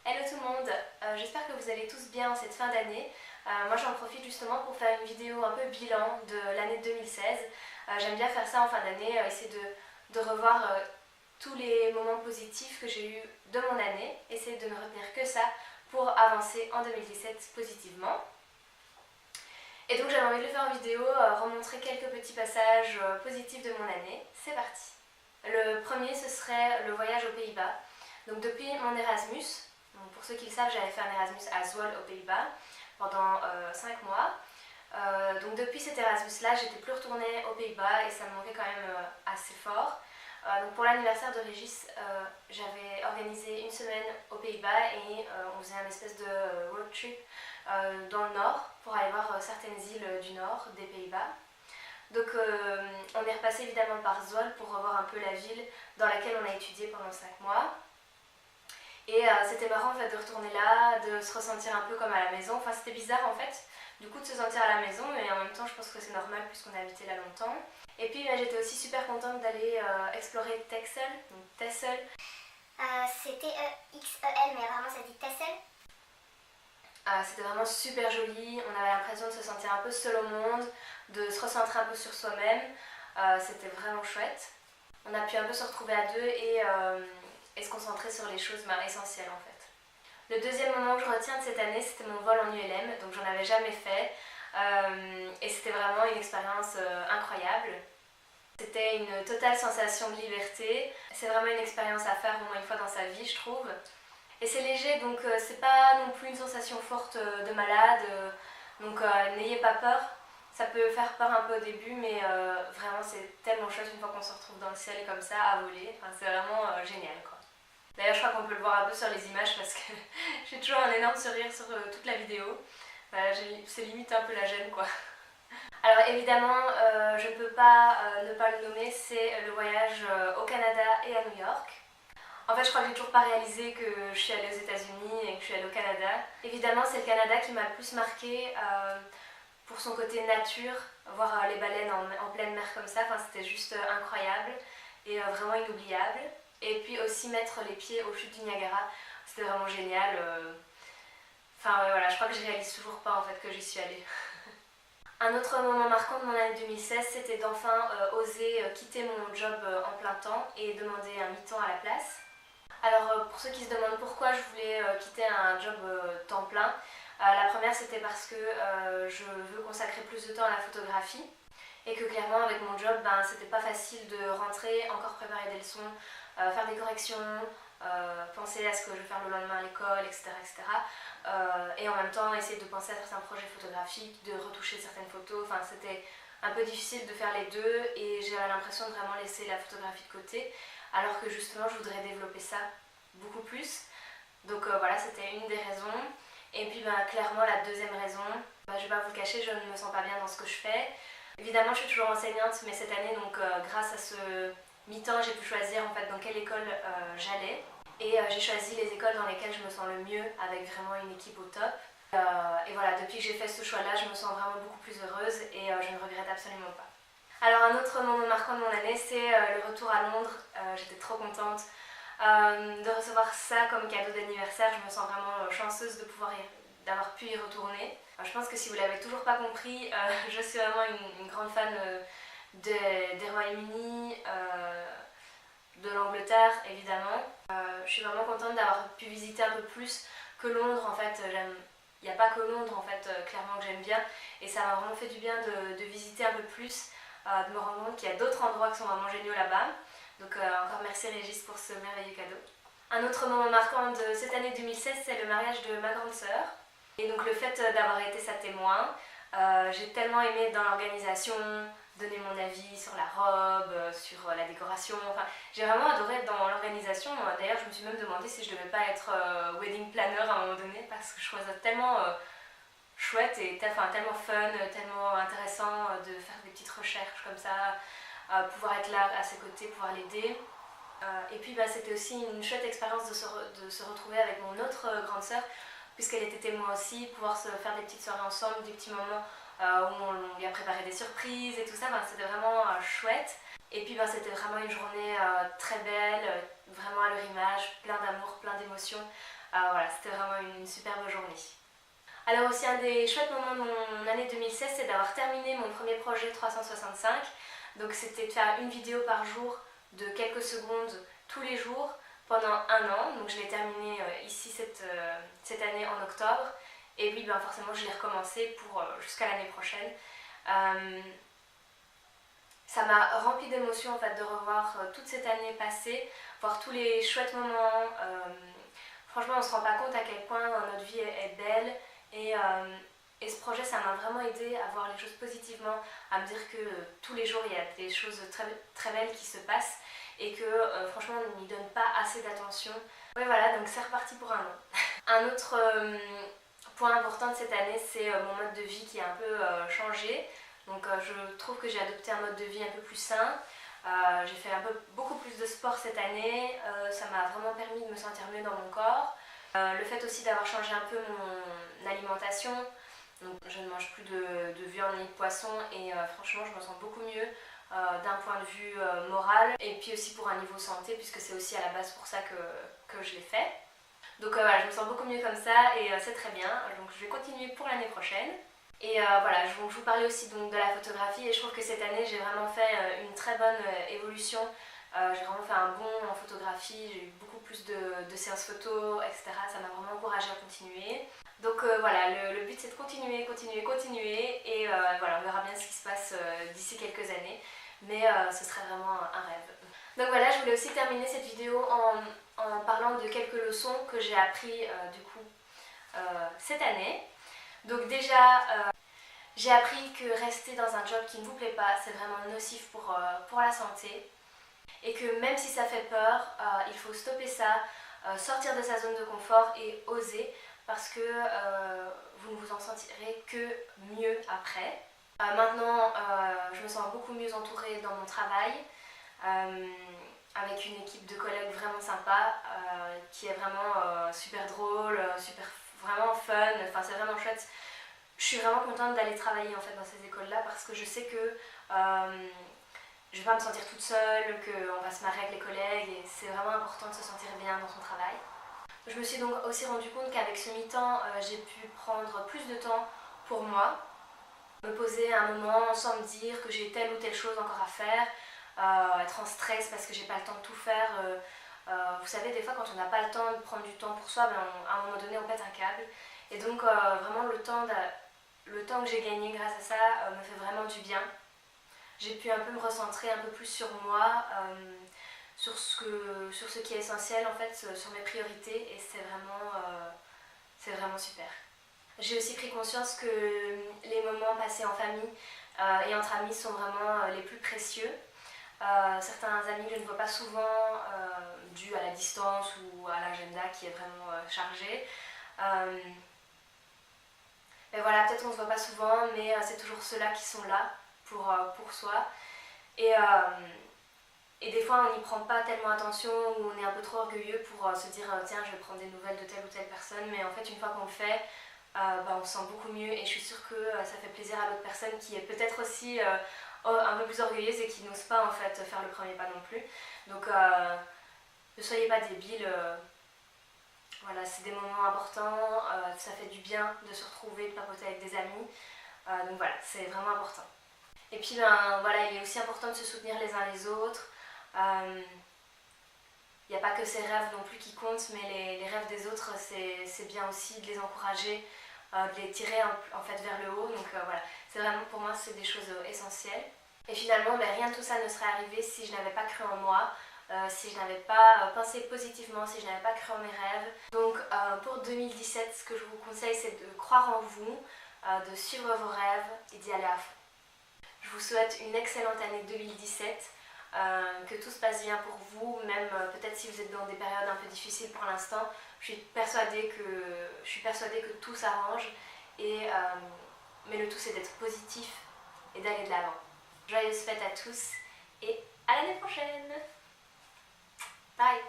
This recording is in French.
Hello tout le monde, j'espère que vous allez tous bien en cette fin d'année. Moi j'en profite justement pour faire une vidéo un peu bilan de l'année 2016. J'aime bien faire ça en fin d'année, essayer de revoir tous les moments positifs que j'ai eus de mon année, essayer de ne retenir que ça pour avancer en 2017 positivement. Et donc j'avais envie de le faire en vidéo, remontrer quelques petits passages positifs de mon année. C'est parti. Le premier ce serait le voyage aux Pays-Bas. Donc depuis mon Erasmus, donc pour ceux qui le savent, j'avais fait un Erasmus à Zwolle aux Pays-Bas pendant 5 mois. Donc depuis cet Erasmus-là, j'étais plus retournée aux Pays-Bas et ça me manquait quand même assez fort. Donc pour l'anniversaire de Régis, j'avais organisé une semaine aux Pays-Bas et on faisait un espèce de road trip dans le nord pour aller voir certaines îles du nord des Pays-Bas. Donc on est repassé évidemment par Zwolle pour revoir un peu la ville dans laquelle on a étudié pendant 5 mois. Et c'était marrant en fait de retourner là, de se ressentir un peu comme à la maison. Enfin c'était bizarre en fait, du coup de se sentir à la maison, mais en même temps je pense que c'est normal puisqu'on a habité là longtemps. Et puis j'étais aussi super contente d'aller explorer Texel, donc Texel. C'est T-E-X-E-L, mais vraiment ça dit Texel. C'était vraiment super joli, on avait l'impression de se sentir un peu seul au monde, de se recentrer un peu sur soi-même. C'était vraiment chouette. On a pu un peu se retrouver à deux et se concentrer sur les choses essentielles en fait. Le deuxième moment que je retiens de cette année, c'était mon vol en ULM, donc j'en avais jamais fait et c'était vraiment une expérience incroyable. C'était une totale sensation de liberté, c'est vraiment une expérience à faire au moins une fois dans sa vie je trouve. Et c'est léger donc c'est pas non plus une sensation forte de malade, donc n'ayez pas peur. Ça peut faire peur un peu au début, mais vraiment c'est tellement chouette une fois qu'on se retrouve dans le ciel comme ça à voler. Enfin, c'est vraiment génial quoi. D'ailleurs je crois qu'on peut le voir un peu sur les images parce que j'ai toujours un énorme sourire sur toute la vidéo. C'est limite un peu la gêne quoi. Alors évidemment je ne peux pas ne pas le nommer, c'est le voyage au Canada et à New York. En fait je crois que j'ai toujours pas réalisé que je suis allée aux États-Unis et que je suis allée au Canada. Évidemment c'est le Canada qui m'a le plus marqué. Pour son côté nature, voir les baleines en pleine mer comme ça, c'était juste incroyable et vraiment inoubliable. Et puis aussi mettre les pieds aux chutes du Niagara, c'était vraiment génial. Enfin voilà, je crois que je réalise toujours pas en fait que j'y suis allée. Un autre moment marquant de mon année 2016, c'était d'enfin oser quitter mon job en plein temps et demander un mi-temps à la place. Alors pour ceux qui se demandent pourquoi je voulais quitter un job temps plein, la première c'était parce que je veux consacrer plus de temps à la photographie et que clairement avec mon job c'était pas facile de rentrer, encore préparer des leçons, faire des corrections, penser à ce que je vais faire le lendemain à l'école, etc. Et en même temps essayer de penser à certains projets photographiques, de retoucher certaines photos, enfin c'était un peu difficile de faire les deux et j'avais l'impression de vraiment laisser la photographie de côté alors que justement je voudrais développer ça beaucoup plus. Donc voilà, c'était une des raisons. Et puis clairement la deuxième raison, je vais pas vous le cacher, je ne me sens pas bien dans ce que je fais. Évidemment je suis toujours enseignante, mais cette année donc grâce à ce mi-temps j'ai pu choisir en fait dans quelle école j'allais. Et j'ai choisi les écoles dans lesquelles je me sens le mieux, avec vraiment une équipe au top. Et voilà, depuis que j'ai fait ce choix-là, je me sens vraiment beaucoup plus heureuse et je ne regrette absolument pas. Alors un autre moment marquant de mon année, c'est le retour à Londres. J'étais trop contente de recevoir ça comme cadeau d'anniversaire. Je me sens vraiment chanceuse d'avoir pu y retourner. Je pense que si vous ne l'avez toujours pas compris, je suis vraiment une grande fan des Royaumes-Unis, de l'Angleterre évidemment. Je suis vraiment contente d'avoir pu visiter un peu plus que Londres en fait. Il n'y a pas que Londres en fait clairement que j'aime bien et ça m'a vraiment fait du bien de visiter un peu plus, de me rendre compte qu'il y a d'autres endroits qui sont vraiment géniaux là-bas. Donc encore merci Régis pour ce merveilleux cadeau. Un autre moment marquant de cette année 2016, c'est le mariage de ma grande sœur. Et donc le fait d'avoir été sa témoin, j'ai tellement aimé dans l'organisation, donner mon avis sur la robe, sur la décoration. Enfin, j'ai vraiment adoré être dans l'organisation. D'ailleurs, je me suis même demandé si je devais pas être wedding planner à un moment donné parce que je trouvais ça tellement chouette et tellement fun, tellement intéressant de faire des petites recherches comme ça, pouvoir être là à ses côtés, pouvoir l'aider. Et puis c'était aussi une chouette expérience de se retrouver avec mon autre grande sœur puisqu'elle était témoin aussi, pouvoir se faire des petites soirées ensemble, des petits moments où on lui a préparé des surprises et tout ça, c'était vraiment chouette. Et puis c'était vraiment une journée très belle, vraiment à leur image, plein d'amour, plein d'émotions. Voilà, c'était vraiment une superbe journée. Alors aussi un des chouettes moments de mon année 2016, c'est d'avoir terminé mon premier projet 365. Donc c'était de faire une vidéo par jour de quelques secondes tous les jours pendant un an. Donc je l'ai terminé ici cette année en octobre. Et oui, ben forcément je l'ai recommencé jusqu'à l'année prochaine. Ça m'a rempli d'émotions en fait de revoir toute cette année passée, voir tous les chouettes moments. Franchement on ne se rend pas compte à quel point notre vie est belle. Et ce projet, ça m'a vraiment aidé à voir les choses positivement, à me dire que tous les jours, il y a des choses très, très belles qui se passent et que franchement, on n'y donne pas assez d'attention. Oui, voilà, donc c'est reparti pour un an. Un autre point important de cette année, c'est mon mode de vie qui a un peu changé. Donc je trouve que j'ai adopté un mode de vie un peu plus sain. J'ai fait beaucoup plus de sport cette année. Ça m'a vraiment permis de me sentir mieux dans mon corps. Le fait aussi d'avoir changé un peu mon alimentation, donc je ne mange plus de viande ni de poisson et franchement je me sens beaucoup mieux d'un point de vue moral et puis aussi pour un niveau santé puisque c'est aussi à la base pour ça que je l'ai fait. Donc voilà, je me sens beaucoup mieux comme ça et c'est très bien, donc je vais continuer pour l'année prochaine. Et voilà, je vous parlais aussi donc de la photographie et je trouve que cette année j'ai vraiment fait une très bonne évolution. J'ai vraiment fait un bond en photographie, j'ai eu beaucoup plus de séances photo, etc. Ça m'a vraiment encouragée à continuer. Donc voilà, le but c'est de continuer et voilà, on verra bien ce qui se passe d'ici quelques années. Mais ce serait vraiment un rêve. Donc voilà, je voulais aussi terminer cette vidéo en parlant de quelques leçons que j'ai appris du coup cette année. Donc déjà, j'ai appris que rester dans un job qui ne vous plaît pas, c'est vraiment nocif pour la santé. Et que même si ça fait peur, il faut stopper ça, sortir de sa zone de confort et oser parce que vous ne vous en sentirez que mieux après. Maintenant, je me sens beaucoup mieux entourée dans mon travail, avec une équipe de collègues vraiment sympa, qui est vraiment super drôle, vraiment fun, enfin c'est vraiment chouette. Je suis vraiment contente d'aller travailler en fait dans ces écoles-là parce que je sais que je vais pas me sentir toute seule, qu'on va se marrer avec les collègues et c'est vraiment important de se sentir bien dans son travail. Je me suis donc aussi rendu compte qu'avec ce mi-temps, j'ai pu prendre plus de temps pour moi, me poser un moment sans me dire que j'ai telle ou telle chose encore à faire, être en stress parce que j'ai pas le temps de tout faire. Vous savez, des fois quand on n'a pas le temps de prendre du temps pour soi, à un moment donné on pète un câble. Et donc vraiment le temps que j'ai gagné grâce à ça me fait vraiment du bien. J'ai pu un peu me recentrer un peu plus sur moi, sur ce qui est essentiel en fait, sur mes priorités et c'est vraiment super. J'ai aussi pris conscience que les moments passés en famille et entre amis sont vraiment les plus précieux. Certains amis que je ne vois pas souvent dû à la distance ou à l'agenda qui est vraiment chargé. Mais voilà, peut-être qu'on ne se voit pas souvent, mais c'est toujours ceux-là qui sont là pour soi. Et des fois, on n'y prend pas tellement attention ou on est un peu trop orgueilleux pour se dire tiens, je vais prendre des nouvelles de telle ou telle personne. Mais en fait, une fois qu'on le fait, on se sent beaucoup mieux et je suis sûre que ça fait plaisir à l'autre personne qui est peut-être aussi un peu plus orgueilleuse et qui n'ose pas en fait faire le premier pas non plus. Donc ne soyez pas débiles. Voilà, c'est des moments importants, ça fait du bien de se retrouver, de papoter avec des amis. Donc voilà, c'est vraiment important. Et puis voilà, il est aussi important de se soutenir les uns les autres. Il n'y a pas que ses rêves non plus qui comptent, mais les rêves des autres, c'est bien aussi de les encourager, de les tirer en fait vers le haut. Donc voilà, c'est vraiment pour moi c'est des choses essentielles. Et finalement, rien de tout ça ne serait arrivé si je n'avais pas cru en moi, si je n'avais pas pensé positivement, si je n'avais pas cru en mes rêves. Donc pour 2017, ce que je vous conseille, c'est de croire en vous, de suivre vos rêves et d'y aller à fond. Je vous souhaite une excellente année 2017, que tout se passe bien pour vous, même peut-être si vous êtes dans des périodes un peu difficiles pour l'instant. Je suis persuadée que tout s'arrange, mais le tout c'est d'être positif et d'aller de l'avant. Joyeuses fêtes à tous et à l'année prochaine. Bye.